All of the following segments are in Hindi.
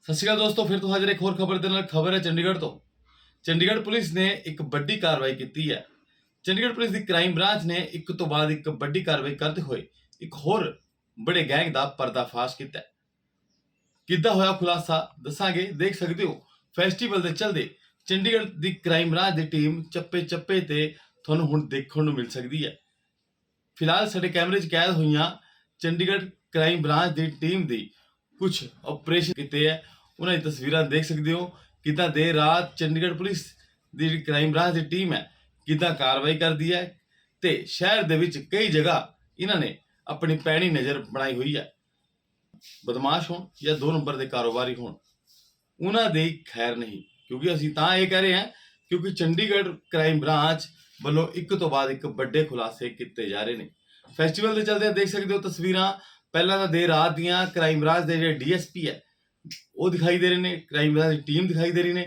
ਸਤਿ ਸ਼੍ਰੀ ਅਕਾਲ ਦੋਸਤੋ, ਫਿਰ ਤੋਂ ਹਾਜ਼ਰ ਇੱਕ ਹੋਰ ਖਬਰ ਦੇ ਨਾਲ। ਖਬਰ ਹੈ ਚੰਡੀਗੜ੍ਹ ਤੋਂ। ਚੰਡੀਗੜ੍ਹ ਪੁਲਿਸ ਨੇ ਇੱਕ ਵੱਡੀ ਕਾਰਵਾਈ ਕੀਤੀ ਹੈ। ਚੰਡੀਗੜ੍ਹ ਪੁਲਿਸ ਦੀ ਕ੍ਰਾਈਮ ਬ੍ਰਾਂਚ ਨੇ ਇੱਕ ਤੋਂ ਬਾਅਦ ਇੱਕ ਵੱਡੀ ਕਾਰਵਾਈ ਕਰਦੇ ਹੋਏ ਇੱਕ ਹੋਰ ਬੜੇ ਗੈਂਗ ਦਾ ਪਰਦਾਫਾਸ਼ ਕੀਤਾ ਹੈ। ਕਿੱਦਾਂ ਹੋਇਆ ਖੁਲਾਸਾ ਦੱਸਾਂਗੇ, ਦੇਖ ਸਕਦੇ ਹੋ। ਫੈਸਟੀਵਲ ਦੇ ਚੱਲਦੇ ਚੰਡੀਗੜ੍ਹ ਦੀ ਕ੍ਰਾਈਮ ਬ੍ਰਾਂਚ ਦੀ ਟੀਮ ਚੱਪੇ ਤੇ ਤੁਹਾਨੂੰ ਹੁਣ ਦੇਖਣ ਨੂੰ ਮਿਲ ਸਕਦੀ ਹੈ। ਫਿਲਹਾਲ ਸਾਡੇ ਕੈਮਰੇ 'ਚ ਕੈਦ ਹੋਈਆਂ ਚੰਡੀਗੜ੍ਹ ਕ੍ਰਾਈਮ ਬ੍ਰਾਂਚ ਦੀ ਟੀਮ ਦੀ ਕੁਝ ਆਪਰੇਸ਼ਨ ਕੀਤੇ ਹੈ, ਉਹਨਾਂ ਦੀ ਤਸਵੀਰਾਂ ਦੇਖ ਸਕਦੇ ਹੋ। ਕਿੱਦਾਂ ਦੇਰ ਰਾਤ ਚੰਡੀਗੜ੍ਹ ਪੁਲਿਸ ਦੀ ਜਿਹੜੀ ਕ੍ਰਾਈਮ ਬ੍ਰਾਂਚ ਦੀ ਟੀਮ ਹੈ ਕਿੱਦਾਂ ਕਾਰਵਾਈ ਕਰਦੀ ਹੈ ਤੇ ਸ਼ਹਿਰ ਦੇ ਵਿੱਚ ਕਈ ਜਗ੍ਹਾ ਇਹਨਾਂ ਨੇ ਆਪਣੀ ਪੈਣੀ ਨਜ਼ਰ ਬਣਾਈ ਹੋਈ ਹੈ। ਬਦਮਾਸ਼ ਹੋਣ ਜਾਂ 2 ਨੰਬਰ ਦੇ ਕਾਰੋਬਾਰੀ ਹੋਣ, ਉਹਨਾਂ ਦੀ ਖੈਰ ਨਹੀਂ। ਕਿਉਂਕਿ ਅਸੀਂ ਤਾਂ ਇਹ ਕਹਿ ਰਹੇ ਹਾਂ ਕਿਉਂਕਿ ਚੰਡੀਗੜ੍ਹ ਕ੍ਰਾਈਮ ਬ੍ਰਾਂਚ ਵੱਲੋਂ ਇੱਕ ਤੋਂ ਬਾਅਦ ਇੱਕ ਵੱਡੇ ਖੁਲਾਸੇ ਕੀਤੇ ਜਾ ਰਹੇ ਨੇ। ਫੈਸਟੀਵਲ ਦੇ ਚੱਲਦੇ ਦੇਖ ਸਕਦੇ ਹੋ ਤਸਵੀਰਾਂ। ਪਹਿਲਾਂ ਤਾਂ ਦੇਰ ਰਾਤ ਦੀਆਂ ਕ੍ਰਾਈਮ ਬ੍ਰਾਂਚ ਦੇ ਜਿਹੜੇ ਡੀਐਸਪੀ ਹੈ ਉਹ ਦਿਖਾਈ ਦੇ ਰਹੇ ਨੇ, ਕ੍ਰਾਈਮ ਬ੍ਰਾਂਚ ਦੀ ਟੀਮ ਦਿਖਾਈ ਦੇ ਰਹੀ ਨੇ,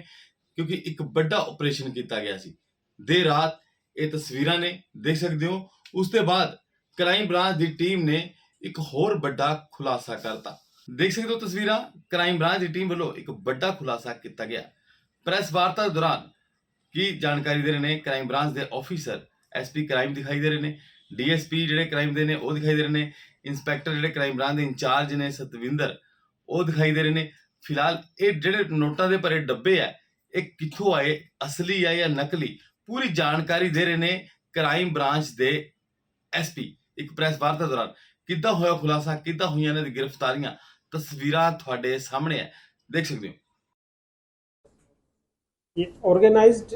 ਕਿਉਂਕਿ ਇੱਕ ਵੱਡਾ ਆਪਰੇਸ਼ਨ ਕੀਤਾ ਗਿਆ ਸੀ ਦੇਰ ਰਾਤ। ਇਹ ਤਸਵੀਰਾਂ ਨੇ, ਦੇਖ ਸਕਦੇ ਹੋ। ਉਸ ਤੋਂ ਬਾਅਦ ਕ੍ਰਾਈਮ ਬ੍ਰਾਂਚ ਦੀ ਟੀਮ ਨੇ ਇੱਕ ਹੋਰ ਵੱਡਾ ਖੁਲਾਸਾ ਕਰਤਾ। ਦੇਖ ਸਕਦੇ ਹੋ ਤਸਵੀਰਾਂ। ਕ੍ਰਾਈਮ ਬ੍ਰਾਂਚ ਦੀ ਟੀਮ ਵੱਲੋਂ ਇੱਕ ਵੱਡਾ ਖੁਲਾਸਾ ਕੀਤਾ ਗਿਆ। ਪ੍ਰੈਸ ਵਾਰਤਾ ਦੌਰਾਨ ਕੀ ਜਾਣਕਾਰੀ ਦੇ ਰਹੇ ਨੇ ਕ੍ਰਾਈਮ ਬ੍ਰਾਂਚ ਦੇ ਆਫੀਸਰ। ਐਸਪੀ ਕ੍ਰਾਈਮ ਦਿਖਾਈ ਦੇ ਰਹੇ ਨੇ, ਡੀਐਸਪੀ ਜਿਹੜੇ ਕ੍ਰਾਈਮ ਦੇ ਨੇ ਉਹ ਦਿਖਾਈ ਦੇ ਰਹੇ ਨੇ, ਇੰਸਪੈਕਟਰ ਜਿਹੜੇ ਕ੍ਰਾਈਮ ਬ੍ਰਾਂਚ ਦੇ ਇੰਚਾਰਜ ਨੇ ਸਤਵਿੰਦਰ ਉਹ ਦਿਖਾਈ ਦੇ ਰਹੇ ਨੇ। ਫਿਲਹਾਲ ਇਹ ਜਿਹੜੇ ਨੋਟਾਂ ਦੇ ਭਰੇ ਡੱਬੇ ਹੈ ਇਹ ਕਿੱਥੋਂ ਆਏ, ਅਸਲੀ ਹੈ ਜਾਂ ਨਕਲੀ, ਪੂਰੀ ਜਾਣਕਾਰੀ ਦੇ ਰਹੇ ਨੇ ਕ੍ਰਾਈਮ ਬ੍ਰਾਂਚ ਦੇ ਐਸਪੀ। ਇੱਕ ਪ੍ਰੈਸ ਵਾਰਤਾ ਦੌਰਾਨ ਕਿੱਦਾਂ ਹੋਇਆ ਖੁਲਾਸਾ, ਕਿੱਦਾਂ ਹੋਈਆਂ ਇਹਨਾਂ ਦੀ ਗ੍ਰਿਫਤਾਰੀਆਂ, ਤਸਵੀਰਾਂ ਤੁਹਾਡੇ सामने है, देख सकते हो। ये ऑर्गेनाइज्ड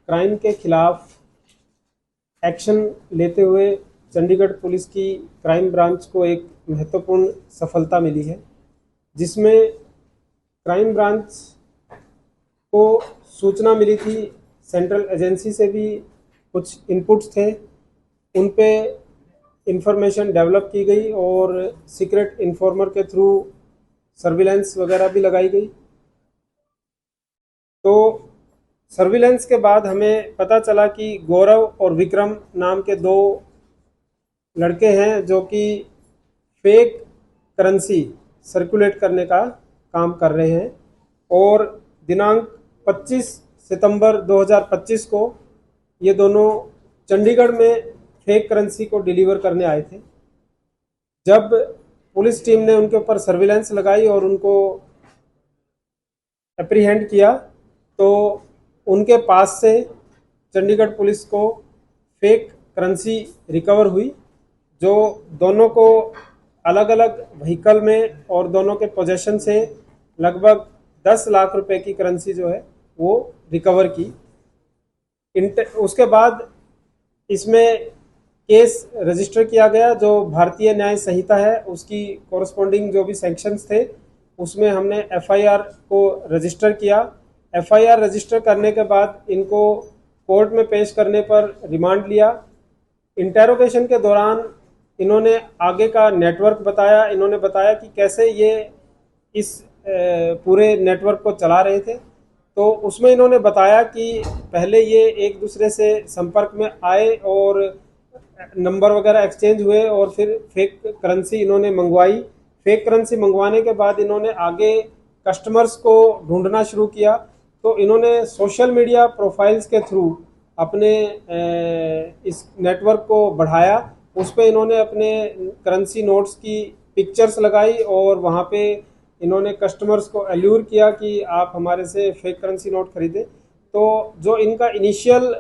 क्राइम के खिलाफ एक्शन लेते हुए चंडीगढ़ पुलिस की क्राइम ब्रांच को एक महत्वपूर्ण सफलता मिली है, जिसमें क्राइम ब्रांच को सूचना मिली थी। सेंट्रल एजेंसी से भी कुछ इनपुट्स थे, उन पे इंफॉर्मेशन डेवलप की गई और सीक्रेट इन्फॉर्मर के थ्रू सर्विलेंस वगैरह भी लगाई गई। तो सर्विलेंस के बाद हमें पता चला कि गौरव और विक्रम नाम के 2 लड़के हैं जो कि फेक करेंसी सर्कुलेट करने का काम कर रहे हैं। और दिनांक 25 सितंबर 2025 को ये दोनों चंडीगढ़ में फेक करेंसी को डिलीवर करने आए थे। जब पुलिस टीम ने उनके ऊपर सर्विलेंस लगाई और उनको एप्रीहेंड किया तो उनके पास से चंडीगढ़ पुलिस को फेक करेंसी रिकवर हुई, जो दोनों को अलग अलग व्हीकल में और दोनों के पोजेशन से लगभग 10 लाख रुपए की करेंसी जो है वो रिकवर की। उसके बाद इसमें केस रजिस्टर किया गया। जो भारतीय न्याय संहिता है उसकी कॉरस्पॉन्डिंग जो भी सैंक्शंस थे उसमें हमने एफआईआर को रजिस्टर किया। एफआईआर रजिस्टर करने के बाद इनको कोर्ट में पेश करने पर रिमांड लिया। इंटेरोगेशन के दौरान इन्होंने आगे का नेटवर्क बताया। इन्होंने बताया कि कैसे ये इस पूरे नेटवर्क को चला रहे थे। तो उसमें इन्होंने बताया कि पहले ये एक दूसरे से संपर्क में आए और नंबर वगैरह एक्सचेंज हुए और फिर फेक करेंसी इन्होंने मंगवाई। फेक करेंसी मंगवाने के बाद इन्होंने आगे कस्टमर्स को ढूंढना शुरू किया। तो इन्होंने सोशल मीडिया प्रोफाइल्स के थ्रू अपने इस नेटवर्क को बढ़ाया। उस पर इन्होंने अपने करेंसी नोट्स की पिक्चर्स लगाई और वहाँ पे इन्होंने कस्टमर्स को एल्यूर किया कि आप हमारे से फेक करेंसी नोट खरीदें। तो जो इनका इनिशियल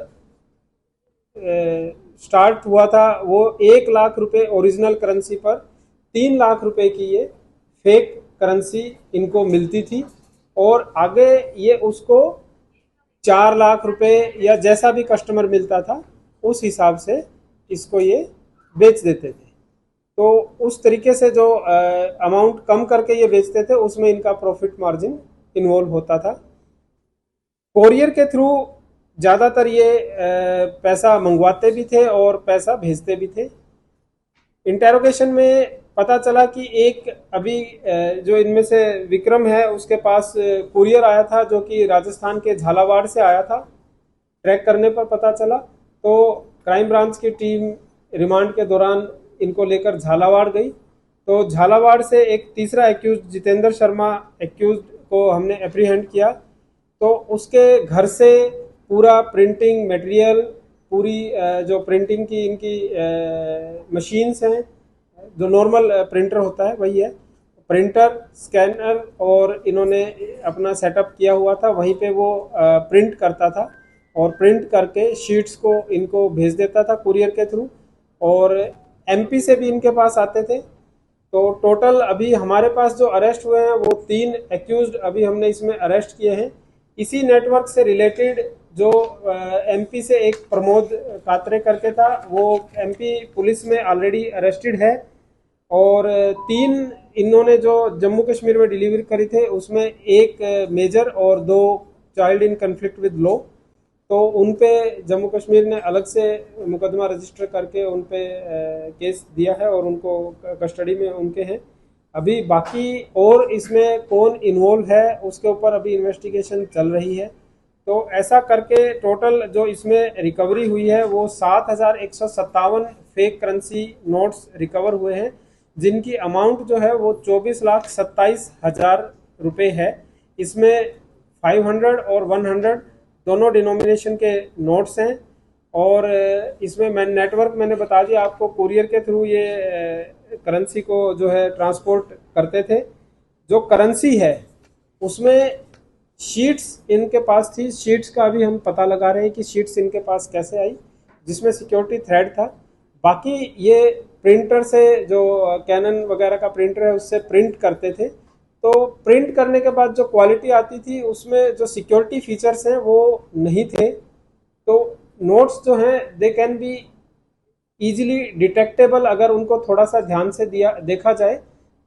स्टार्ट हुआ था वो 1 लाख रुपए ओरिजिनल करेंसी पर 3 लाख रुपए की ये फेक करेंसी इनको मिलती थी और आगे ये उसको 4 लाख रुपए या जैसा भी कस्टमर मिलता था उस हिसाब से इसको ये बेच देते थे। तो उस तरीके से जो अमाउंट कम करके ये बेचते थे उसमें इनका प्रॉफिट मार्जिन इन्वॉल्व होता था। कोरियर के थ्रू ज़्यादातर ये पैसा मंगवाते भी थे और पैसा भेजते भी थे। इंटेरोगेशन में पता चला कि एक अभी जो इनमें से विक्रम है उसके पास कुरियर आया था जो कि राजस्थान के झालावाड़ से आया था। ट्रैक करने पर पता चला तो क्राइम ब्रांच की टीम रिमांड के दौरान इनको लेकर झालावाड़ गई। तो झालावाड़ से एक तीसरा एक्यूज जितेंद्र शर्मा एक्यूज को हमने एप्रीहेंड किया। तो उसके घर से पूरा प्रिंटिंग मटेरियल, पूरी जो प्रिंटिंग की इनकी मशीन्स हैं, जो नॉर्मल प्रिंटर होता है वही है, प्रिंटर, स्कैनर, और इन्होंने अपना सेटअप किया हुआ था। वहीं पे वो प्रिंट करता था और प्रिंट करके शीट्स को इनको भेज देता था कुरियर के थ्रू, और एमपी से भी इनके पास आते थे। तो टोटल अभी हमारे पास जो अरेस्ट हुए हैं वो 3 एक्यूज्ड अभी हमने इसमें अरेस्ट किए हैं। इसी नेटवर्क से रिलेटेड जो एमपी से एक प्रमोद कात्रे करके था, वो एमपी पुलिस में ऑलरेडी अरेस्टेड है। और 3 इन्होंने जो जम्मू कश्मीर में डिलीवरी करी थे उसमें एक मेजर और 2 child in conflict with law. तो उन पे जम्मू कश्मीर ने अलग से मुकदमा रजिस्टर करके उन पे केस दिया है और उनको कस्टडी में उनके हैं। अभी बाकी और इसमें कौन इन्वॉल्व है उसके ऊपर अभी इन्वेस्टिगेशन चल रही है। तो ऐसा करके टोटल जो इसमें रिकवरी हुई है वो 7,157 फेक करेंसी नोट्स रिकवर हुए हैं, जिनकी अमाउंट जो है वो 24,27,000 रुपये है। इसमें 500 और 100 दोनों डिनोमिनेशन के नोट्स हैं। और इसमें मैं नेटवर्क मैंने बता दिया आपको, कुरियर के थ्रू ये करेंसी को जो है ट्रांसपोर्ट करते थे। जो करेंसी है उसमें शीट्स इनके पास थी, शीट्स का अभी हम पता लगा रहे हैं कि शीट्स इनके पास कैसे आई, जिसमें सिक्योरिटी थ्रेड था। बाकी ये प्रिंटर से, जो कैनन वगैरह का प्रिंटर है उससे प्रिंट करते थे। तो प्रिंट करने के बाद जो क्वालिटी आती थी उसमें जो सिक्योरिटी फीचर्स हैं वो नहीं थे। तो नोट्स जो हैं they can be easily detectable अगर उनको थोड़ा सा ध्यान से देखा जाए।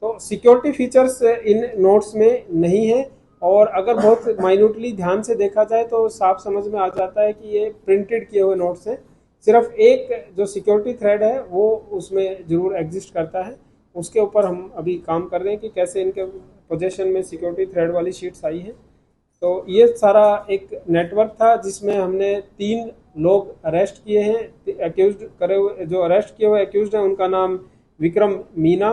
तो सिक्योरिटी फीचर्स इन नोट्स में नहीं है, और अगर बहुत माइन्यूटली ध्यान से देखा जाए तो साफ समझ में आ जाता है कि ये प्रिंटेड किए हुए नोट्स हैं। सिर्फ एक जो सिक्योरिटी थ्रेड है वो उसमें ज़रूर एग्जिस्ट करता है। उसके ऊपर हम अभी काम कर रहे हैं कि कैसे इनके पोजेशन में सिक्योरिटी थ्रेड वाली शीट्स आई हैं। तो ये सारा एक नेटवर्क था जिसमें हमने 3 लोग अरेस्ट किए हैं। एक्यूज्ड करे हुए, जो अरेस्ट किए हुए एक्यूज्ड हैं उनका नाम विक्रम मीना,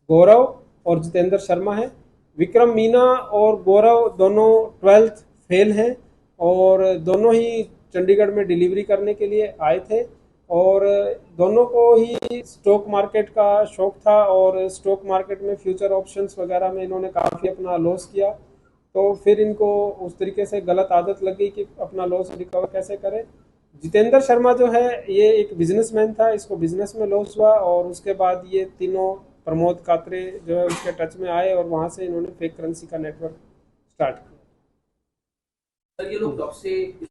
गौरव और जितेंद्र शर्मा है। विक्रम मीना और गौरव दोनों 12th फेल हैं और दोनों ही चंडीगढ़ में डिलीवरी करने के लिए आए थे, और दोनों को ही स्टॉक मार्केट का शौक था और स्टॉक मार्केट में फ्यूचर ऑप्शंस वगैरह में इन्होंने काफ़ी अपना लॉस किया। तो फिर इनको उस तरीके से गलत आदत लग गई कि अपना लॉस रिकवर कैसे करें। जितेंद्र शर्मा जो है ये एक बिजनेसमैन था, इसको बिजनेस में लॉस हुआ और उसके बाद ये तीनों प्रमोद कात्रे जो है उसके टच में आए और वहाँ से इन्होंने फेक करेंसी का नेटवर्क स्टार्ट किया। सर ये लोग कब से